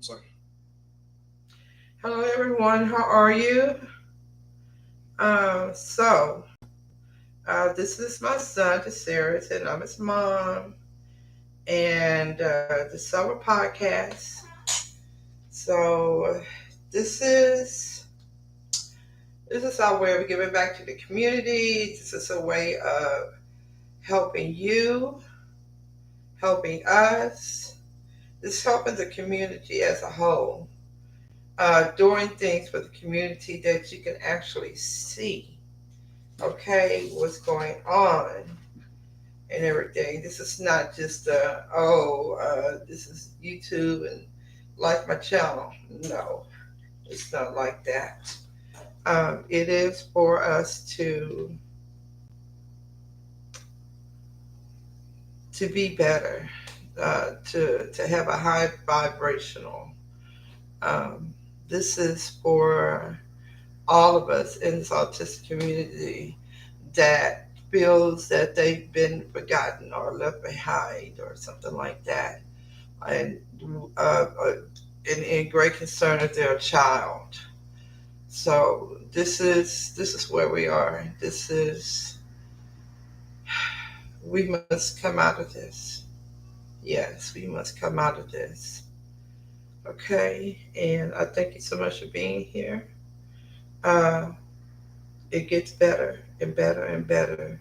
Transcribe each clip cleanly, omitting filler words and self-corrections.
So, Hello, everyone. How are you? So, this is my son, Sarah, and I'm his mom, and the summer podcast. So, this is this is our way of giving back to the community. This is a way of helping you, helping us. This is helping the community as a whole. Doing things for the community that you can actually see, okay, what's going on and everything. This is not just this is YouTube and like my channel. No, it's not like that. It is for us to be better, to have a high vibrational. Um, this is for all of us in this autistic community that feels that they've been forgotten or left behind or something like that, and uh, uh, in great concern of their child. So this is where we are. This is we must come out of this. Yes, we must come out of this. Okay, and I thank you so much for being here. Uh, it gets better and better and better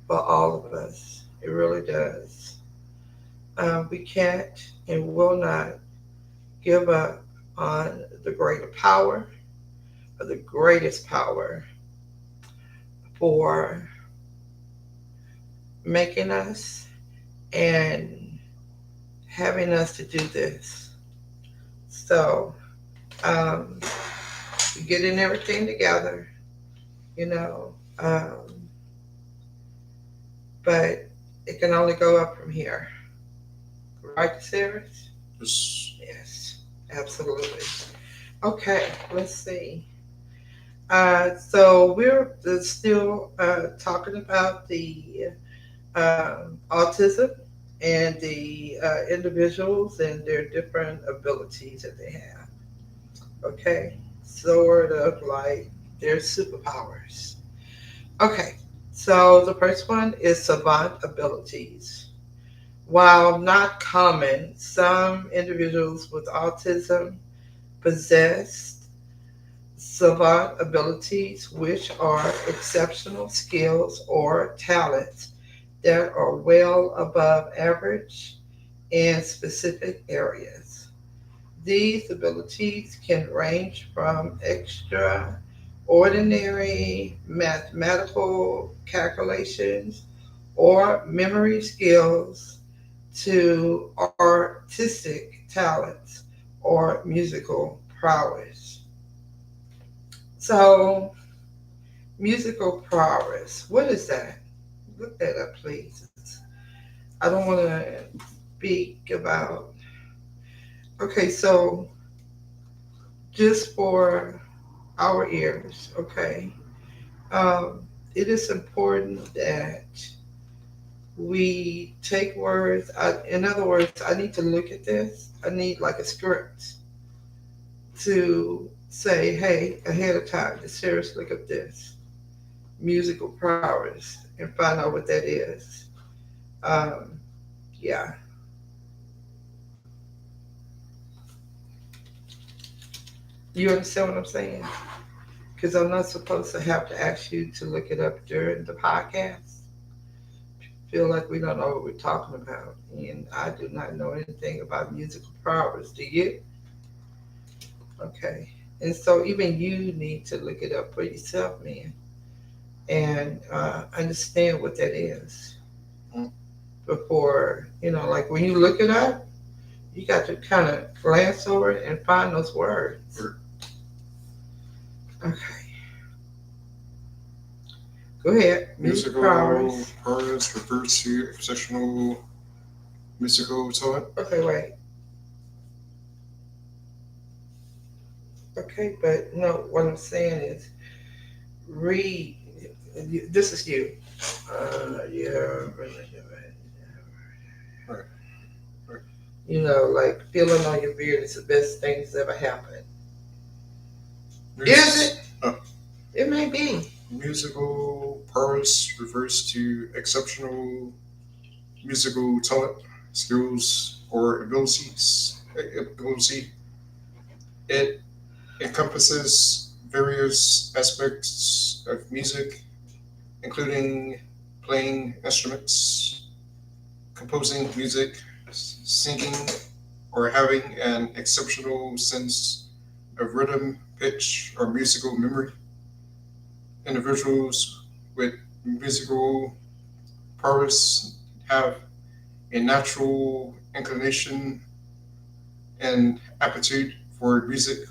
for all of us. It really does. We can't and will not give up on the greater power, or the greatest power for making us and having us to do this. So, um, getting everything together, you know, um, but it can only go up from here. Right, Sarah? just Yes, absolutely. Okay, let's see. So we're still talking about the autism and the individuals and their different abilities that they have. Okay, sort of like their superpowers. Okay, so the first one is savant abilities. While not common, some individuals with autism possess savant abilities, which are exceptional skills or talents that are well above average in specific areas. These abilities can range from extraordinary mathematical calculations or memory skills to artistic talents or musical prowess. So, musical prowess, what is that? Look that up, please. I don't want to speak about. Okay, so just for our ears, okay, um, it is important that we take words. In other words, I need to look at this. I need like a script to say, hey, ahead of time, to seriously look at this musical prowess and find out what that is. Um, yeah, you understand what I'm saying? Because I'm not supposed to have to ask you to look it up during the podcast. Feel like we don't know what we're talking about, and I do not know anything about musical prowess. Do you? Okay, and so even you need to look it up for yourself, man, and understand what that is mm, before like when you look it up, you got to kind of glance over it and find those words. or Okay, go ahead. Musical musical prowess. artist refers to exceptional musical talent. Okay, wait. Okay, but no, what I'm saying is read. This is you. Yeah. Right, right. Like feeling on your beard is the best thing that's ever happened. Is Mus- it? uh, It may be. Musical prowess refers to exceptional musical talent, skills, or ability. It encompasses various aspects of music, including playing instruments, composing music, singing, or having an exceptional sense of rhythm, pitch, or musical memory. Individuals with musical prowess have a natural inclination and aptitude for music,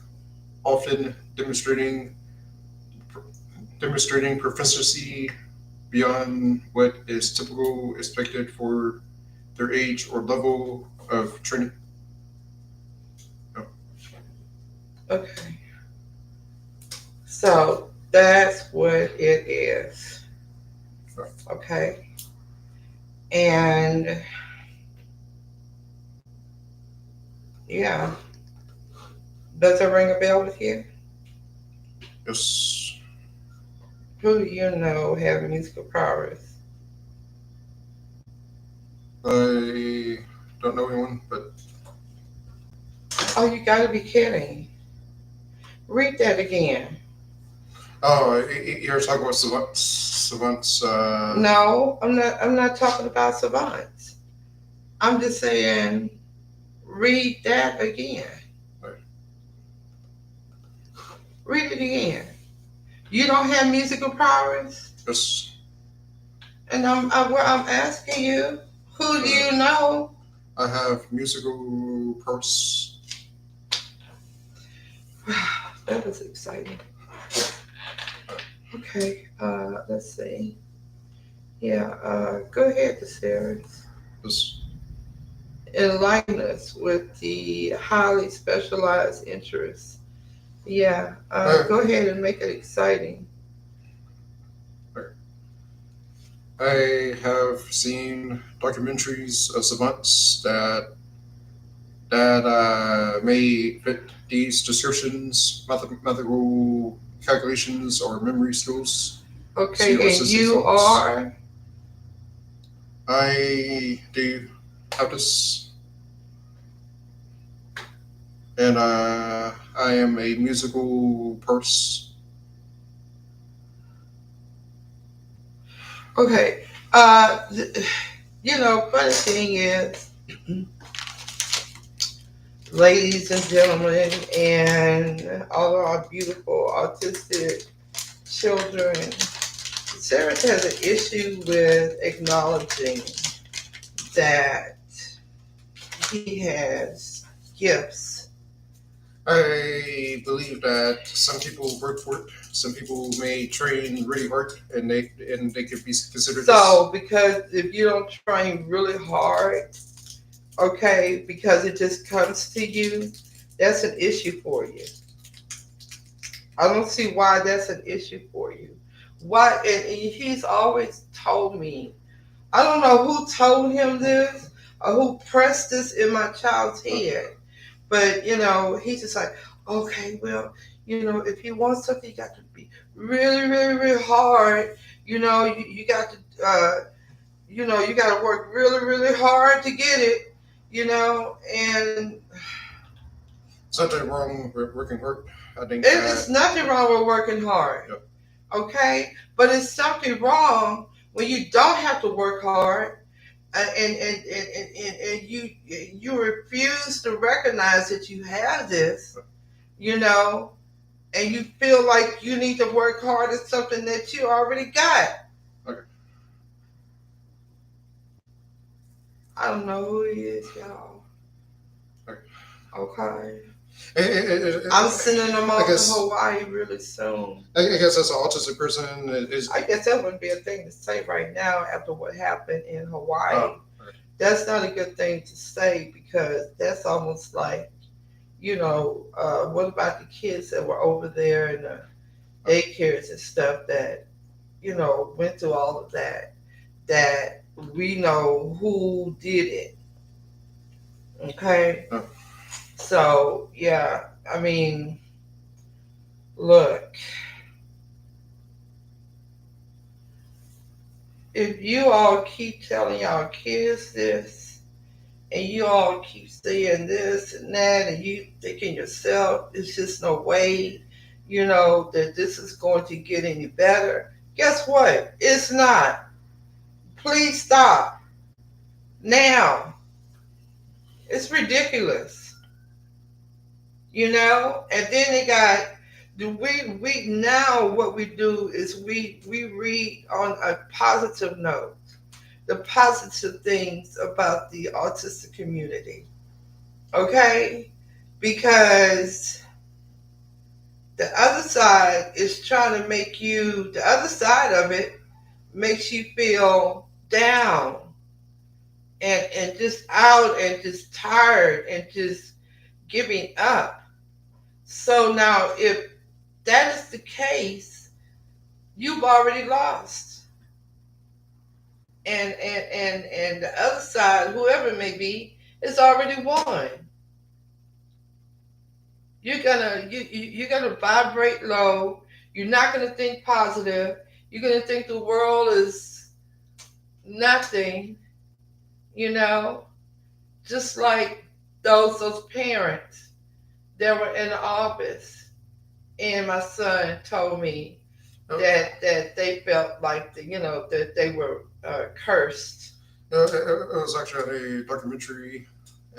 often demonstrating proficiency beyond what is typical expected for their age or level of training. Oh, Okay. So that's what it is. Okay. And yeah, does it ring a bell with you? yes, Who do you know have musical prowess? I don't know anyone, but Oh, you gotta be kidding. Read that again. you're talking about savants. No, I'm not talking about savants. I'm just saying read that again. Right. Read it again. You don't have musical prowess? Yes, And I'm asking you, who do uh, you know? I have musical purse. That was exciting. Okay, let's see. Yeah, go ahead, the series. Yes, Enlighten us with the highly specialized interests. Yeah, I, go ahead and make it exciting. I have seen documentaries of savants that may fit these descriptions, mathematical calculations, or memory skills. See Okay, and autistic you folks. are. I do have this, and I am a musical purse. Okay, funny thing is, ladies and gentlemen, and all of our beautiful autistic children, Sarah has an issue with acknowledging that he has gifts. I believe that some people work for it. Some people may train really hard, and they could be considered this. So, because if you don't train really hard, okay, because it just comes to you, that's an issue for you. I don't see why that's an issue for you. Why? And he's always told me. I don't know who told him this or who pressed this in my child's head, but he's just like, okay, well, if you want something, you got to be really, really, really hard. You got to, you got to work really, really hard to get it. And Something wrong with working hard. I think it's nothing wrong with working hard. Yep. Okay, but it's something wrong when you don't have to work hard and you refuse to recognize that you have this, you know, and you feel like you need to work hard at something that you already got. Okay. I don't know who he is, y'all. Okay. Okay. I'm I'm sending him off to Hawaii really soon. I guess as an autistic person is. I guess that wouldn't be a thing to say right now after what happened in Hawaii. Oh, okay. That's not a good thing to say because that's almost like, what about the kids that were over there in the daycares and stuff that, went through all of that we know who did it. Okay. Uh, So, yeah, I mean, look, if you all keep telling y'all kids this, and you all keep saying this and that, and you thinking yourself, it's just no way, that this is going to get any better. Guess what? It's not. Please stop. Now. It's ridiculous. And then they got we now what we do is we read on a positive note the positive things about the autistic community. Okay? Because the other side is trying to make you, the other side of it makes you feel down and just out and just tired and just giving up. So now, if that is the case, you've already lost. And the other side, whoever it may be, has already won. You're gonna vibrate low. You're not gonna think positive. You're gonna think the world is nothing. You know, just like those parents that were in the office, and my son told me that they felt like that they were cursed. it was actually a documentary.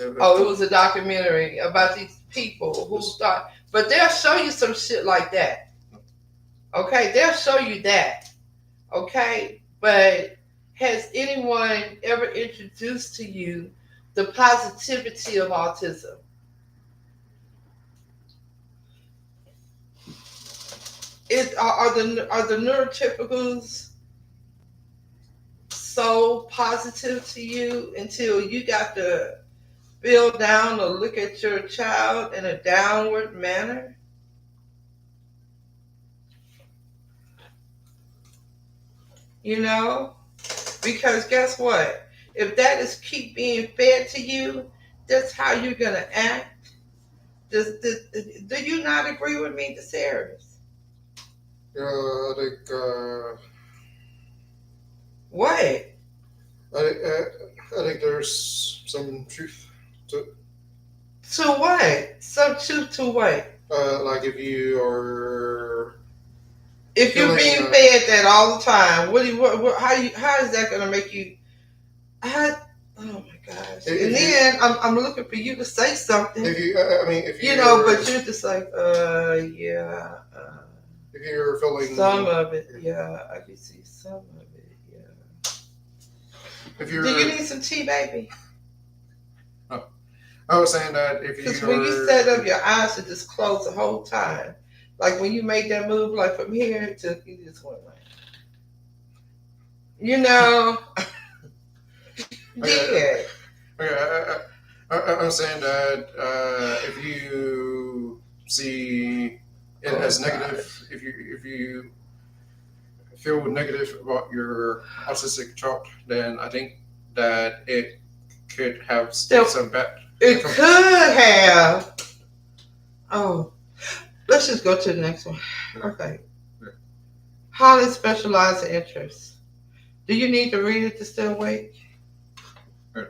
Oh, it was a documentary about these people who thought, but they'll show you some shit like that. Okay, they'll show you that. Okay, but has anyone ever introduced to you the positivity of autism? Are the neurotypicals so positive to you until you got to build down or look at your child in a downward manner? You know? Because guess what? If that is keep being fed to you, that's how you're going to act. Do you not agree with me, DeSaris? Yeah, I think What? I think there's some truth to it. To what? Some truth to what? Like if you are If you're feeling, being fed that all the time, how is that going to make you? How, oh my gosh! And then I'm looking for you to say something. If you, I mean, if you, but you're just like, yeah. If you're feeling Some of it, yeah, I can see some of it, yeah. If you're, do you need some tea, baby? Oh, I was saying that if you, because when you set up your eyes to just close the whole time, like when you made that move, like from here to you just went like, Okay, I'm saying that if you see it as negative, if you feel negative about your autistic child, then I think that it could have some bad. It could have. Oh, let's just go to the next one. Okay. Yeah. Highly specialized interests. Do you need to read it to stay awake? Right.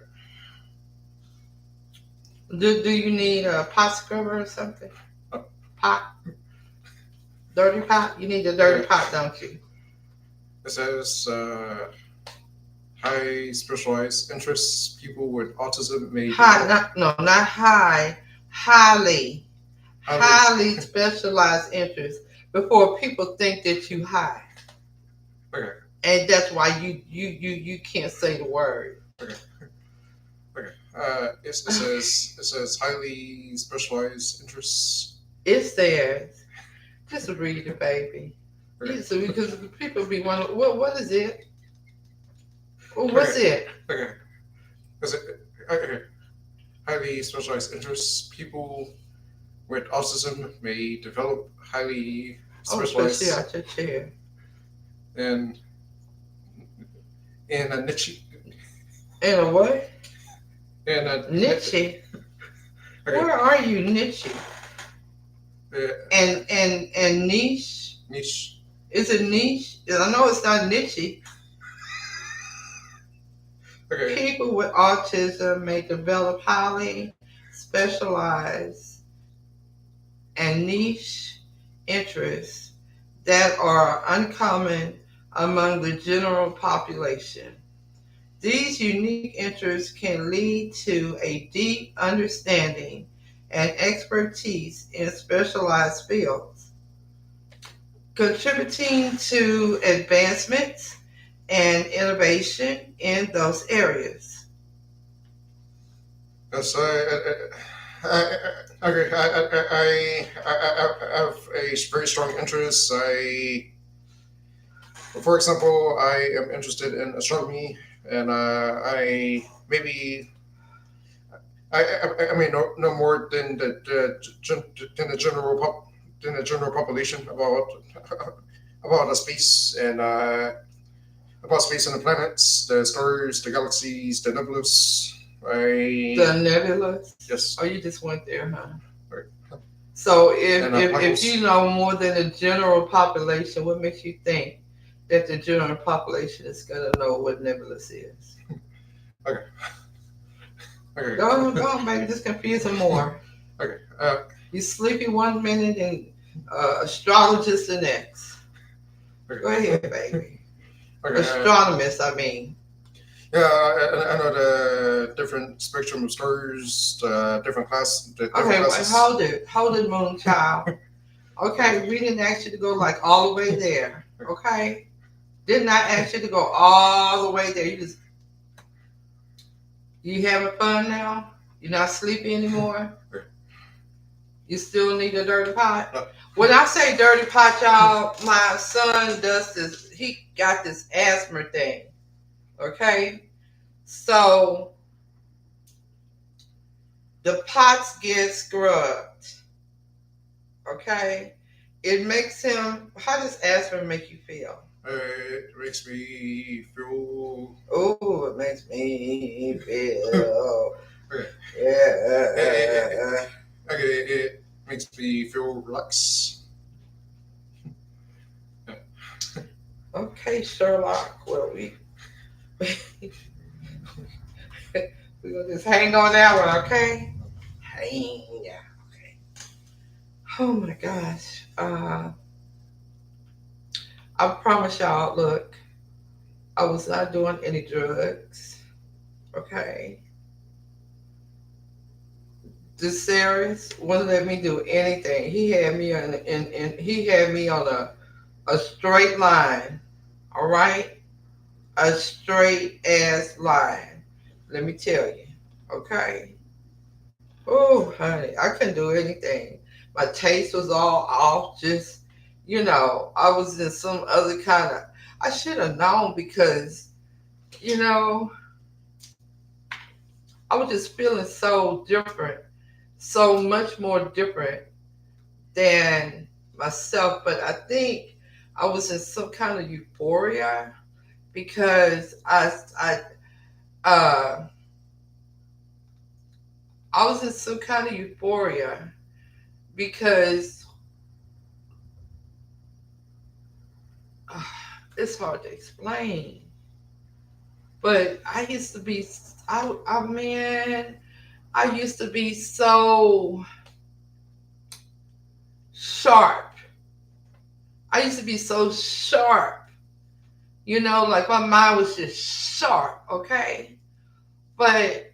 Do you need a pot scrubber or something? Oh. Pot? Dirty pot? You need a dirty pot, don't you? It says high specialized interests. People with autism may not high. Highly specialized interests before people think that you high. Okay. And that's why you can't say the word. Okay. It says highly specialized interests. It says, just read it, baby. Okay. Because people be wondering, what is it? What's it? Okay. Okay. Highly specialized interests. People with autism may develop highly specialized. Oh, out your chair. And in a niche. In a what? In a niche. Okay. Where are you, niche? Uh, And niche? Niche. Is it niche? I know it's not niche. Okay. People with autism may develop highly specialized and niche interests that are uncommon among the general population. These unique interests can lead to a deep understanding and expertise in specialized fields, contributing to advancements and innovation in those areas. Yes, okay. I have a very strong interest. For example, I am interested in astronomy, and I may know no more than than the general population about the space and about space and the planets, the stars, the galaxies, the nebulas. The I nebulas? Yes. Oh, you just went there, huh? Right. So And if you know more than the general population, what makes you think that the general population is going to know what nebulous is? Okay. Okay. Go on, baby. Just confuse them more. Okay. You sleepy one minute and astrologist the next. Okay. Go ahead, baby. Okay. Astronomist, I mean. Yeah, I know the different spectrum of stars, the different Okay, wait, classes. hold it, moon child. Okay, we didn't ask you to go like all the way there. Okay, did not ask you to go all the way there. You having fun now? You're not sleepy anymore. You still need a dirty pot. No. When I say dirty pot, y'all, my son does this. He got this asthma thing. Okay, so the pots get scrubbed. Okay, it makes him. How does asthma make you feel? It makes me feel. Oh, it makes me feel. Okay. Yeah. Okay, it makes me feel relaxed. Okay, Sherlock. Well, we gonna just hang on that one, okay? Hang. Yeah. Okay. Oh my gosh. I promise y'all. Look, I was not doing any drugs. Okay. This series wouldn't let me do anything. He had me he had me on a straight line. All right, a straight ass line. Let me tell you. Okay. Oh, honey, I couldn't do anything. My taste was all off. Just, I was in some other kind of. I should have known because, you know, I was just feeling so different, so much more different than myself. But I think I was in some kind of euphoria because uh, I was in some kind of euphoria because uh, it's hard to explain. But I used to be, man, I used to be so sharp. I used to be so sharp, like my mind was just sharp, okay? But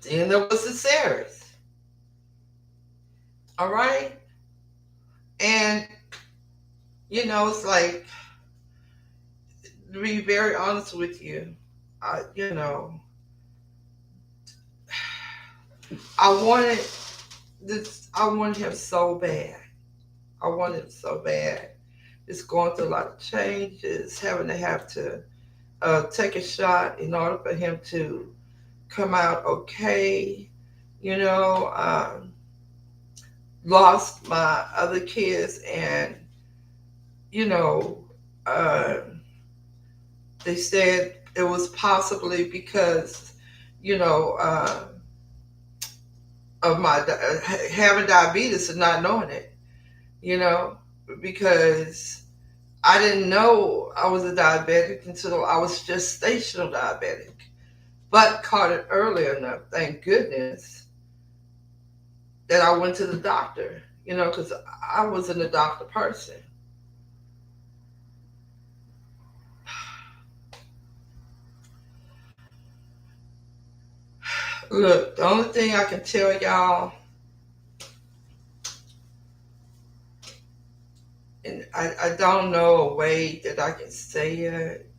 then there was the series, all right? And, it's like, to be very honest with you, you know, I wanted I wanted him so bad. I wanted him so bad. Just going through a lot of changes, having to have to take a shot in order for him to come out okay. You know, lost my other kids, and you know, uh, they said it was possibly because, you know, of my having diabetes and not knowing it, you know, because I didn't know I was a diabetic until I was gestational diabetic, but caught it early enough, thank goodness, that I went to the doctor, you know, because I wasn't a doctor person. Look, the only thing I can tell y'all, and I don't know a way that I can say it.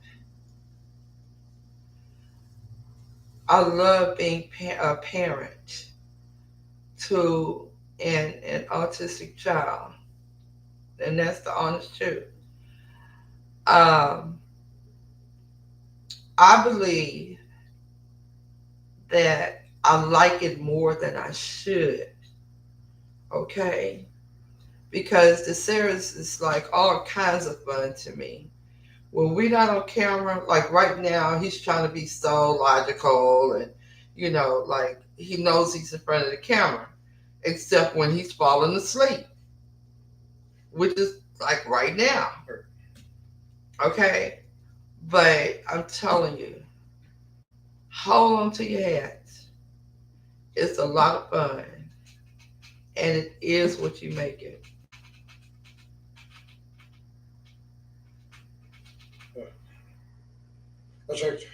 I love being a parent to an autistic child, and that's the honest truth. Um, I believe that I like it more than I should. Okay, because the series is like all kinds of fun to me. When we're not on camera, like right now, he's trying to be so logical and, you know, like he knows he's in front of the camera, except when he's falling asleep, which is like right now. Okay? But I'm telling you, hold on to your hats. It's a lot of fun, and it is what you make it. I checked.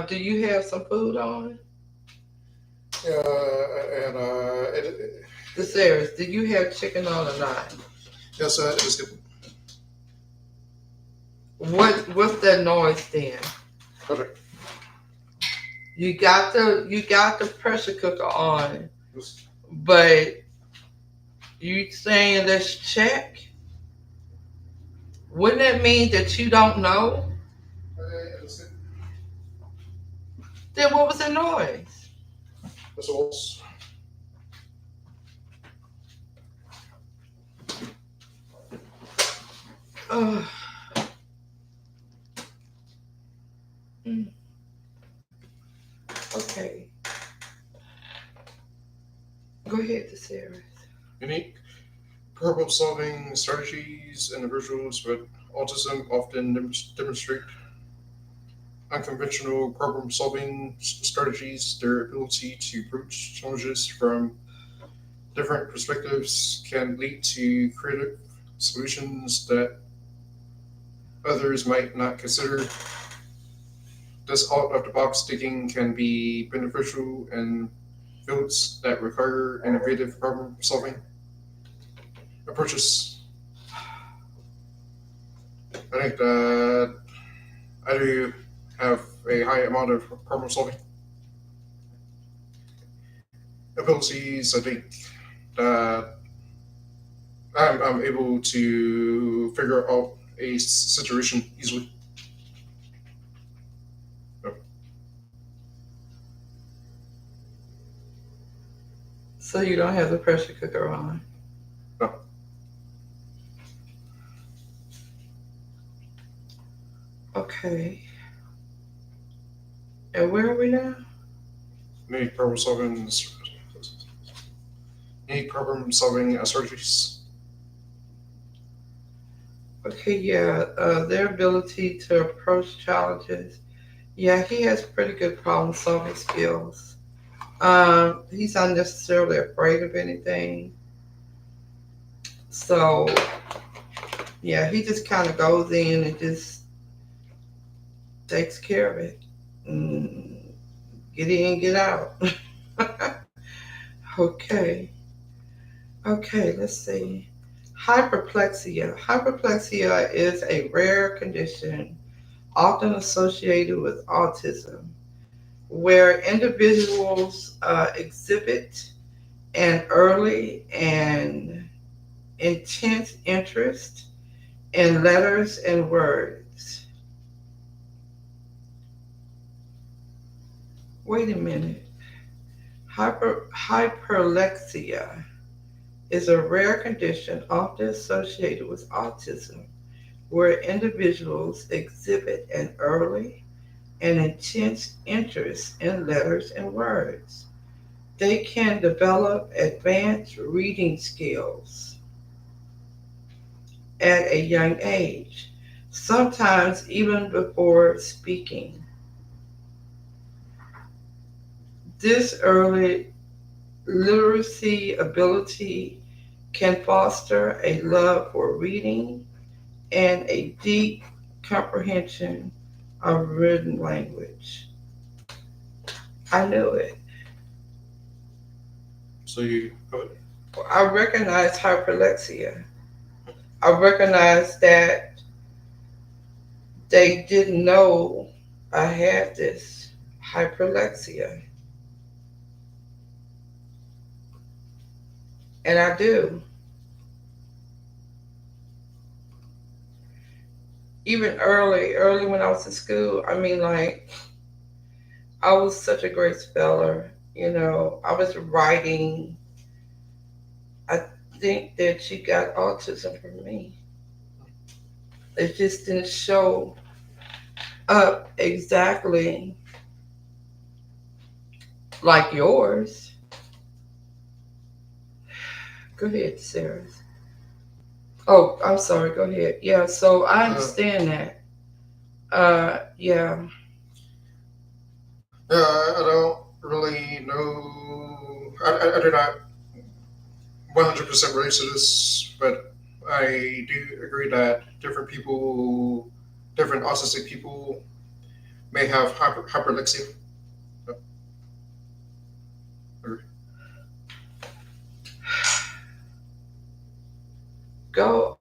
Do you have some food on? And The series, do you have chicken on or not? yes, it is good. What's that noise then? Perfect. You got the pressure cooker on, but you saying let's check? Wouldn't that mean that you don't know? It is good. Then what was the noise? This was. Uh, okay, go ahead, Sarah. Unique problem-solving strategies. Individuals with autism often demonstrate unconventional problem-solving strategies. Their ability to approach challenges from different perspectives can lead to creative solutions that others might not consider. This out-of-the-box thinking can be beneficial in fields that require innovative problem-solving approaches. I think that I do have a high amount of problem solving abilities. I think that I'm able to figure out a situation easily. No, So you don't have the pressure cooker on. no. Okay. And where are we now? Need problem solving. Need problem solving strategies. Okay, yeah. Their ability to approach challenges. Yeah, he has pretty good problem solving skills. He's not necessarily afraid of anything. So yeah, he just kind of goes in and just takes care of it. Mm, get in, get out. Okay. Okay, let's see. Hyperplexia. Hyperplexia is a rare condition often associated with autism where individuals exhibit an early and intense interest in letters and words. Wait a minute. Hyperlexia is a rare condition often associated with autism where individuals exhibit an early and intense interest in letters and words. they can develop advanced reading skills at a young age, sometimes even before speaking. This early literacy ability can foster a love for reading and a deep comprehension of written language. I knew it. So you, I recognized hyperlexia. I recognized that they didn't know I had this hyperlexia, and I do. Even early when I was in school, I mean, like, I was such a great speller. I was writing. I think that she got autism from me. It just didn't show up exactly like yours. Go ahead, Sarah. Oh, I'm sorry. Go ahead. Yeah, so I understand that. Yeah. I don't really know. I do not 100% relate to this, but I do agree that different autistic people may have hyperlexia. Go,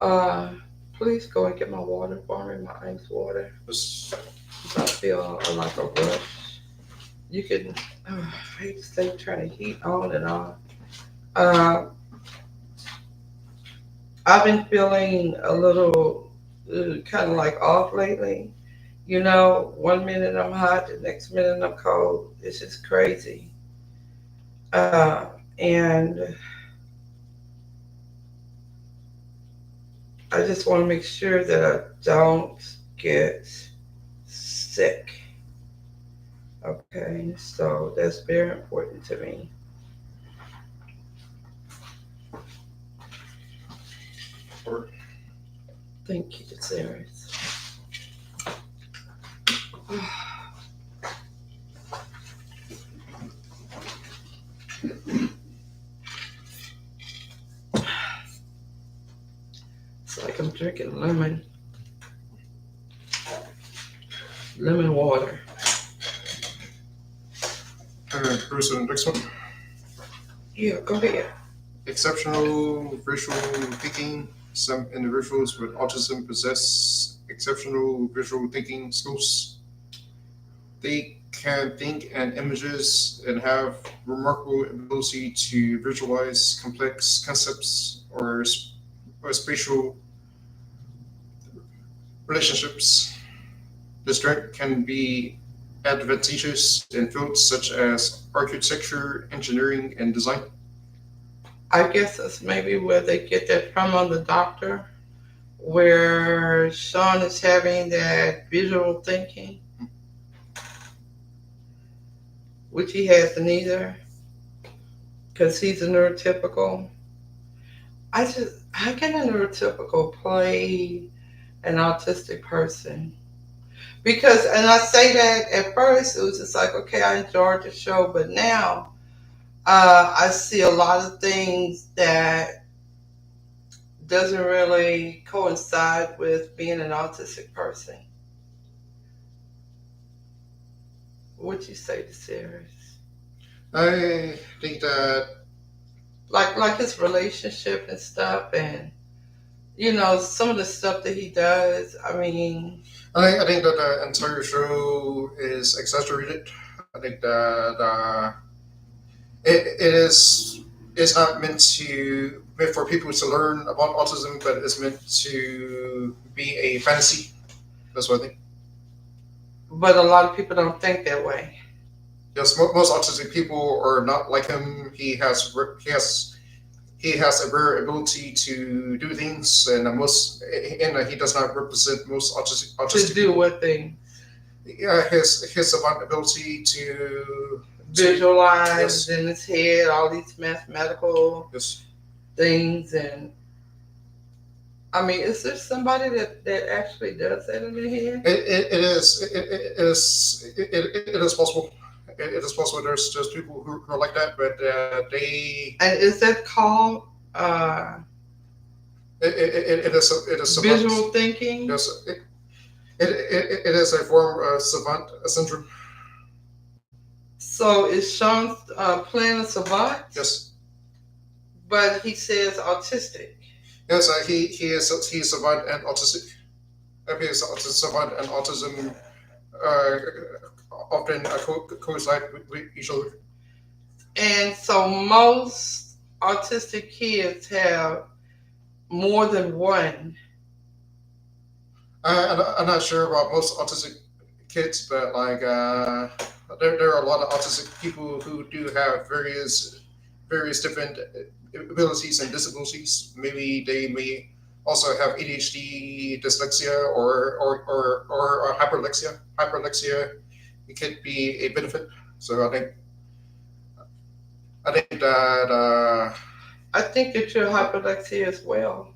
please go and get my water for me, my ice water. This, 'Cause I feel like a rush. You can, I hate to say, trying to heat on and on. Uh, I've been feeling a little kind of like off lately. 1 minute I'm hot, the next minute I'm cold. It's just crazy. And I just want to make sure that I don't get sick. Okay, so that's very important to me. Thank you, Sarah. It's like I'm drinking lemon water. Bruce, the next one. Yeah, go ahead. Exceptional visual thinking. Some individuals with autism possess exceptional visual thinking skills. They can think in images and have remarkable ability to visualize complex concepts or spatial relationships. This strength can be advantageous in fields such as architecture, engineering, and design. I guess that's maybe where they get that from on the doctor, where Sean is having that visual thinking, which he has neither, because he's a neurotypical. How can a neurotypical play an autistic person? Because, and I say that at first, it was just like, okay, I enjoyed the show, but now I see a lot of things that doesn't really coincide with being an autistic person. What you say to Sirius? I think that Like his relationship and stuff, and some of the stuff that he does. I think that the entire show is exaggerated. I think that it is it's not meant for people to learn about autism, but it's meant to be a fantasy. That's what I think. But a lot of people don't think that way. Yes, most autistic people are not like him. He has a rare ability to do things, and he does not represent most To autistic do people. what thing? Yeah, his ability to visualizes yes, in his head all these mathematical yes. things. And I mean, is there somebody that actually does that in their head? It is possible. It is possible. There's people who are like that, but they And is that called it is savant. visual thinking? Yes, it is a form of savant syndrome. So is Sean playing a savant, Yes, but he says autistic? yes. He is savant and autistic. He is savant and autism uh, often coincide with each other. And so most autistic kids have more than one. I'm not sure about most autistic kids, but like there are a lot of autistic people who do have various different abilities and disabilities. Maybe they may also have ADHD, dyslexia, or hyperlexia. Hyperlexia, it could be a benefit. So I think that I think that you're hyperlexia as well.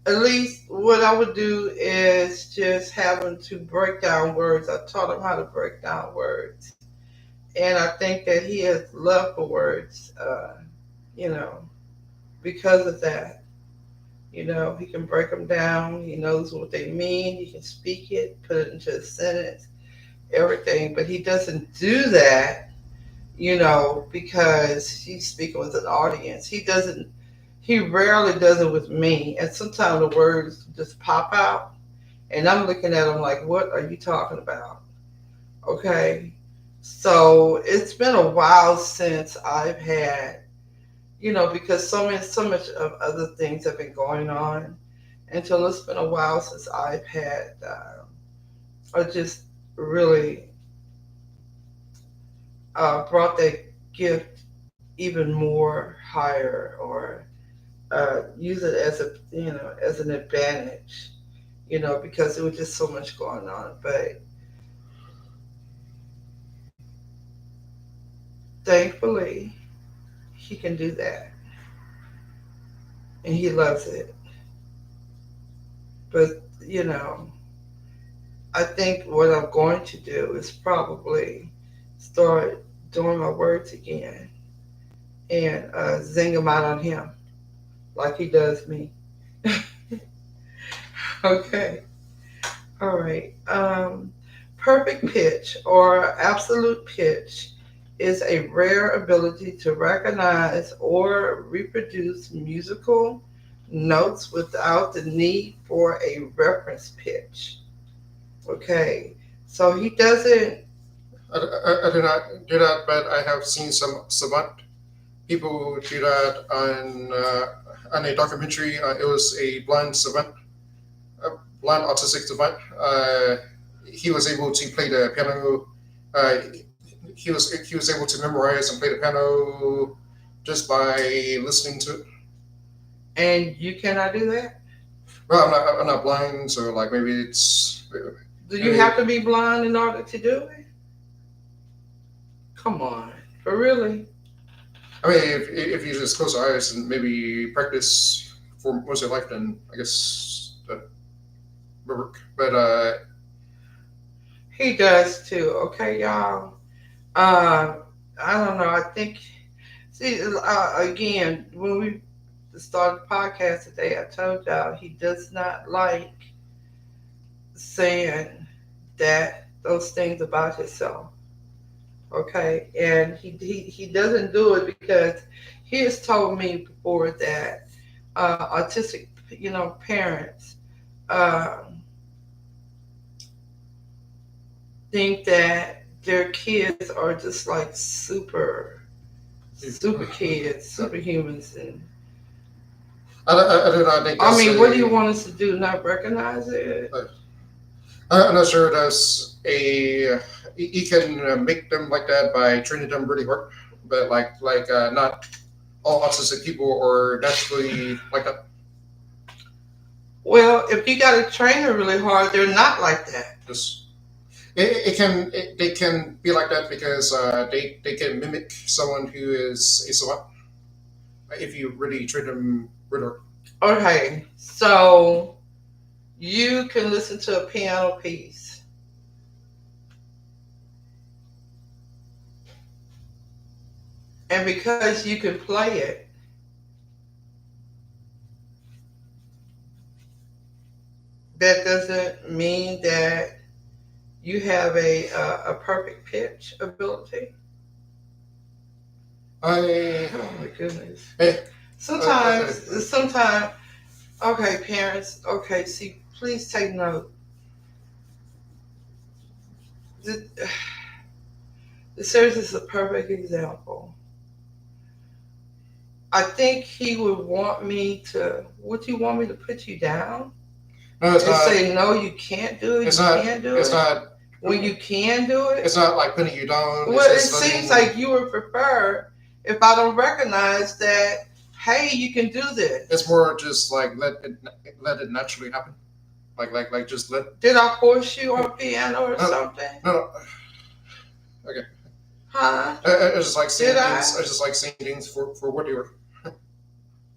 At least what I would do is just have them to break down words. I taught him how to break down words. And I think that he has love for words, you know, because of that. You know, he can break them down. He knows what they mean. He can speak it, put it into a sentence, everything. But he doesn't do that, because he's speaking with an audience. He rarely does it with me. And sometimes the words just pop out. And I'm looking at him like, what are you talking about? Okay. So it's been a while since I've had, because so much of other things have been going on. Until it's been a while since I've had, I just really brought that gift even more higher, or use it as as an advantage, because there was just so much going on. But thankfully, he can do that, and he loves it. But I think what I'm going to do is probably start doing my words again and zing them out on him like he does me. Okay. All right. Perfect pitch or absolute pitch is a rare ability to recognize or reproduce musical notes without the need for a reference pitch. Okay. So he doesn't. I do not, but I have seen some savant people do that on a documentary. It was a blind autistic savant. He was able to play the piano. Uh, he was able to memorize and play the piano just by listening to it. And you cannot do that? Well, I'm not blind, so like maybe it's Do you maybe. have to be blind in order to do it? Come on. For really? I mean, if you just close your eyes and maybe practice for most of your life, then I guess that would work. But He does too. Okay, y'all. Uh, I don't know. I think, see, again, when we started the podcast today, I told y'all he does not like saying that those things about himself. Okay, and he doesn't do it because he has told me before that autistic, parents think that their kids are just like super kids, superhumans, and I do not think I that's mean, what do you a. want us to do? Not recognize it? I'm not sure that's a. You can make them like that by training them really hard, but not all autistic people are naturally like that. Well, if you got to train them really hard, they're not like that. Just they can be like that because they can mimic someone who is a savant if you really treat them really. Okay, so you can listen to a piano piece, and because you can play it, that doesn't mean that you have a perfect pitch ability. I Oh my goodness. eh, Sometimes, okay, parents, okay, see, please take note. The, the series is a perfect example. I think he would want me to, would you want me to put you down no, it's and not. say, no, you can't do it, It's you not. can't do It's it, not. when you can do It's it? not like putting you down. Well, it It's seems letting. like you would prefer if I don't recognize that, hey, you can do It's this. more just like let it naturally happen. Like just let. Did I force you on piano or No, something? no. Okay. Huh? I just like Did seeing things. I? I just like seeing things for what they were.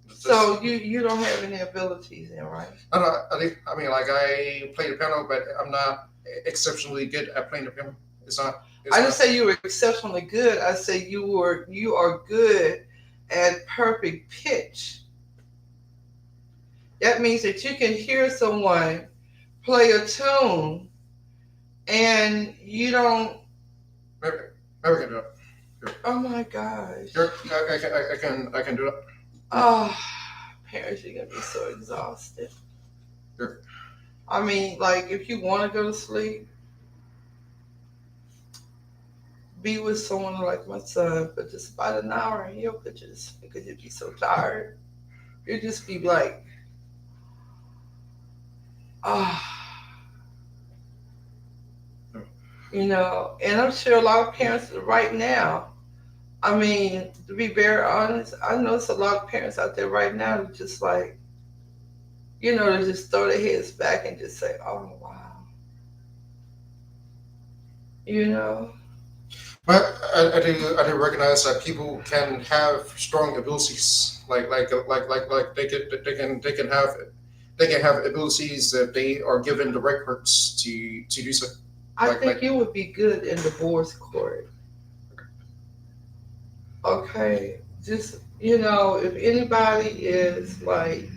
Just. So you don't have any abilities then, right? I don't know. I mean, like I play the piano, but I'm not exceptionally good at playing the piano. It's not. I It's didn't not. say you were exceptionally good. I say you are good at perfect pitch. That means that you can hear someone play a tune and you don't. Maybe, maybe I can do it. Here, Oh my gosh. here. I can do it. Oh, parents, you're gonna be so exhausted. Here. I mean, like if you want to go to sleep, be with someone like my son for just about an hour and he'll put you to sleep because you'll be so tired. You'll just be like, ah, and I'm sure a lot of parents right now, I mean, to be very honest, I know it's a lot of parents out there right now that just like, they just throw their heads back and just say, oh, wow, you know? But I do recognize that people can have strong abilities, like they can have abilities that they are given the records to do so. I think Like you would be good in divorce court. Okay? Just, if anybody is like,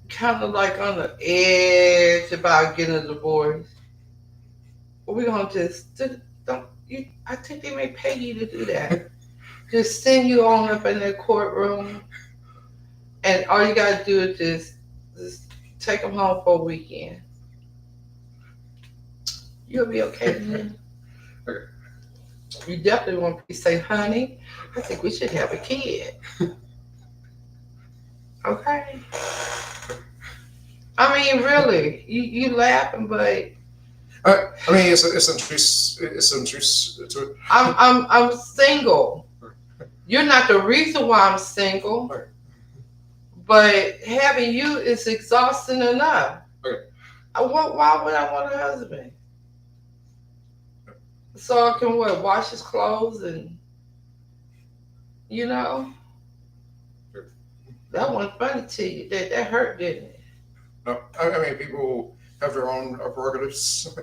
kind of like on the edge about getting a divorce, we're going to don't, I think they may pay you to do that. Just send you on up in the courtroom, and all you got to do is just take them home for a weekend. You'll be okay then. okay. You definitely want to say, honey, I think we should have a kid. Okay? I mean, really, you laughing, but I mean, it's some truth. It's some truth to it. I'm single. You're not the reason why I'm single, Okay. but having you is exhausting enough. Okay. Why would I want a husband? So I can what, wash his clothes and you know Sure. that wasn't funny to you. That hurt, didn't it? No, I mean people have their own prerogatives.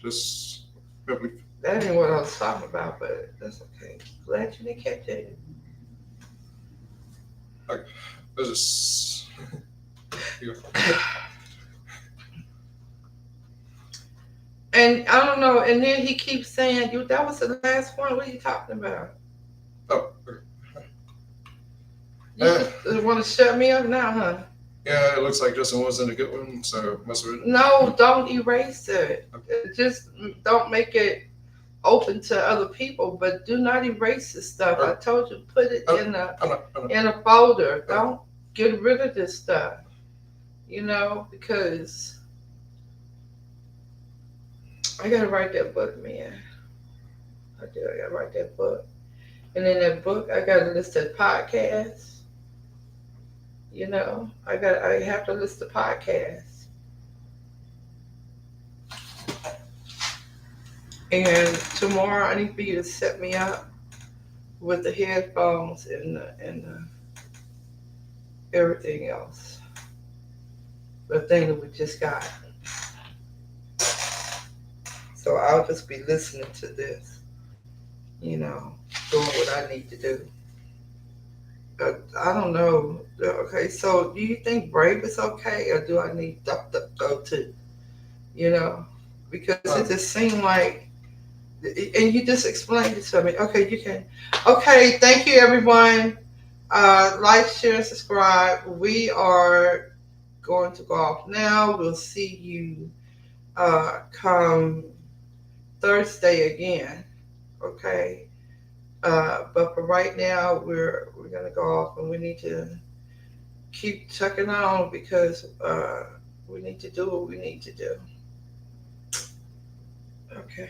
Just simply. That ain't what I was talking about, but that's okay. Glad you didn't catch it. Like, this is. Yeah. And I don't know. And then he keeps saying, "You that was the last one. What are you talking about? Oh, okay. You just want to shut me up now, huh?" Yeah, it looks like Justin wasn't a good one, so must have been. No, don't erase it. Just don't make it open to other people, but do not erase this stuff. I told you put it in a folder. Don't get rid of this stuff. Because I gotta write that book, man. I do. I gotta write that book, and in that book, I gotta list the podcasts. I have to list the podcasts. And tomorrow I need for you to set me up with the headphones and everything else. The thing that we just got. So I'll just be listening to this, you know, doing what I need to do. I don't know. Okay, so do you think Brave is okay, or do I need Go to? You know, because it Um, just seemed like, and you just explained it to me. Okay, you can. Okay, thank you, everyone. Like, share, and subscribe. We are going to go off now. We'll see you come Thursday again. Okay. But for right now, we're gonna go off, and we need to keep checking on because we need to do what we need to do. Okay.